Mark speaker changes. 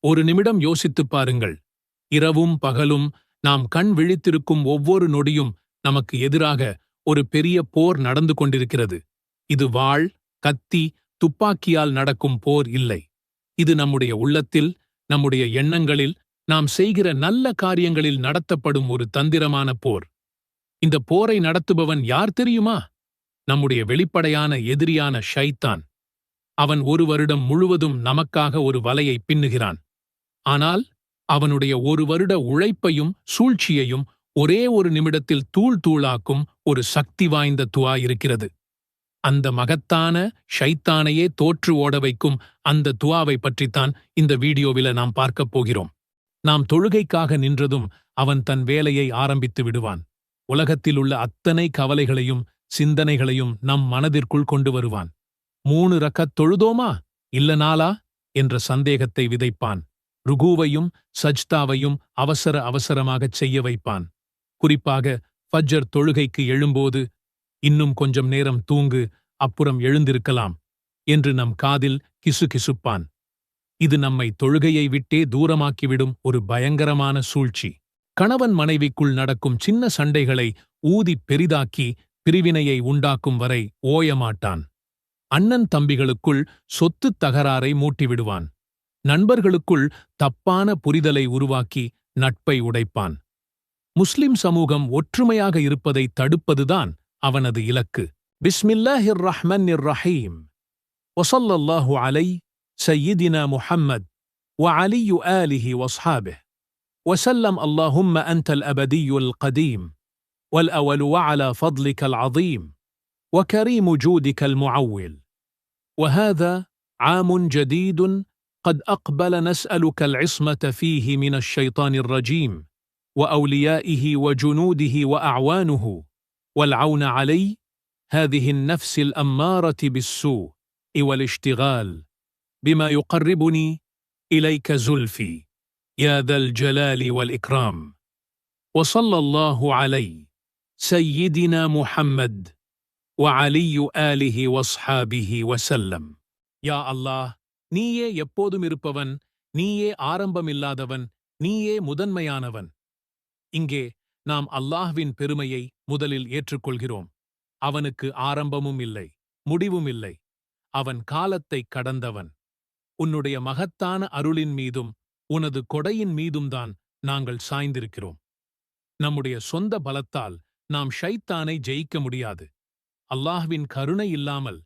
Speaker 1: ஒரு நிமிடம் யோசித்துப் பாருங்கள். இரவும் பகலும் நாம் கண் விழித்திருக்கும் ஒவ்வொரு நொடியும் நமக்கு எதிராக ஒரு பெரிய போர் நடந்து கொண்டிருக்கிறது. இது வாள், கத்தி, துப்பாக்கியால் நடக்கும் போர் இல்லை. இது நம்முடைய உள்ளத்தில், நம்முடைய எண்ணங்களில், நாம் செய்கிற நல்ல காரியங்களில் நடத்தப்படும் ஒரு தந்திரமான போர். இந்த போரை நடத்துபவன் யார் தெரியுமா? நம்முடைய வெளிப்படையான எதிரியான ஷைத்தான். அவன் ஒரு வருடம் முழுவதும் நமக்காக ஒரு வலையை பின்னுகிறான். ஆனால் அவனுடைய ஒரு வருட உழைப்பையும் சூழ்ச்சியையும் ஒரே ஒரு நிமிடத்தில் தூள் தூளாக்கும் ஒரு சக்தி வாய்ந்த துவா இருக்கிறது. அந்த மகத்தான ஷைத்தானையே தோற்று ஓட வைக்கும் அந்த துவாவை பற்றித்தான் இந்த வீடியோவில நாம் பார்க்கப் போகிறோம். நாம் தொழுகைக்காக நின்றதும் அவன் தன் வேலையை ஆரம்பித்து விடுவான். உலகத்திலுள்ள அத்தனை கவலைகளையும் சிந்தனைகளையும் நம் மனதிற்குள் கொண்டு வருவான். 3 ரக்கத் தொழுதோமா இல்ல நாளா என்ற சந்தேகத்தை விதைப்பான். ருகூவையும் சஜ்தாவையும் அவசரமாகச் செய்ய வைப்பான். குறிப்பாக ஃபஜ்ர் தொழுகைக்கு எழும்போது, இன்னும் கொஞ்சம் நேரம் தூங்கு, அப்புறம் எழுந்திருக்கலாம் என்று நம் காதில் கிசுகிசுப்பான். இது நம்மை தொழுகையை விட்டே தூரமாக்கிவிடும் ஒரு பயங்கரமான சூழ்ச்சி. கணவன் மனைவிக்குள் நடக்கும் சின்ன சண்டைகளை ஊதிப் பெரிதாக்கி பிரிவினையை உண்டாக்கும் வரை ஓயமாட்டான். அண்ணன் தம்பிகளுக்குள் சொத்துத் தகராறை மூட்டிவிடுவான். நண்பர்களுக்குள் தப்பான புரிதலை உருவாக்கி நட்பை உடைப்பான். முஸ்லிம் சமூகம் ஒற்றுமையாக இருப்பதை தடுப்பதுதான் அவனது இலக்கு. பிஸ்மில்லாஹிர் ரஹ்மானிர் ரஹீம். வஸல்லல்லாஹு அலை சய்யிதினா முஹம்மத் வஅலியு ஆலிஹி வஸ்ஹாபிஹ் وسلم اللهم أنت الأبدي القديم والأول وعلى فضلك العظيم وكريم جودك المعول. وهذا عام جديد قد أقبل، نسألك العصمة فيه من الشيطان الرجيم وأوليائه وجنوده وأعوانه، والعون علي هذه النفس الأمارة بالسوء والاشتغال بما يقربني إليك زلفي يا ذا الجلال والإكرام. وصلى الله علي سيدنا محمد وعلي آله واصحابه وسلم. يا الله، நீயே எப்போதும் இருப்பவன், நீயே ஆரம்பமில்லாதவன், நீயே முதன்மையானவன். இங்கே நாம் அல்லாஹ்வின் பெருமையை முதலில் ஏற்றுக்கொள்கிறோம். அவனுக்கு ஆரம்பமும் இல்லை, முடிவும் இல்லை. அவன் காலத்தைக் கடந்தவன். உன்னுடைய மகத்தான அருளின் மீதும் உனது கொடையின் மீதும்தான் நாங்கள் சாய்ந்திருக்கிறோம். நம்முடைய சொந்த பலத்தால் நாம் ஷைத்தானை ஜெயிக்க முடியாது. அல்லாஹ்வின் கருணை இல்லாமல்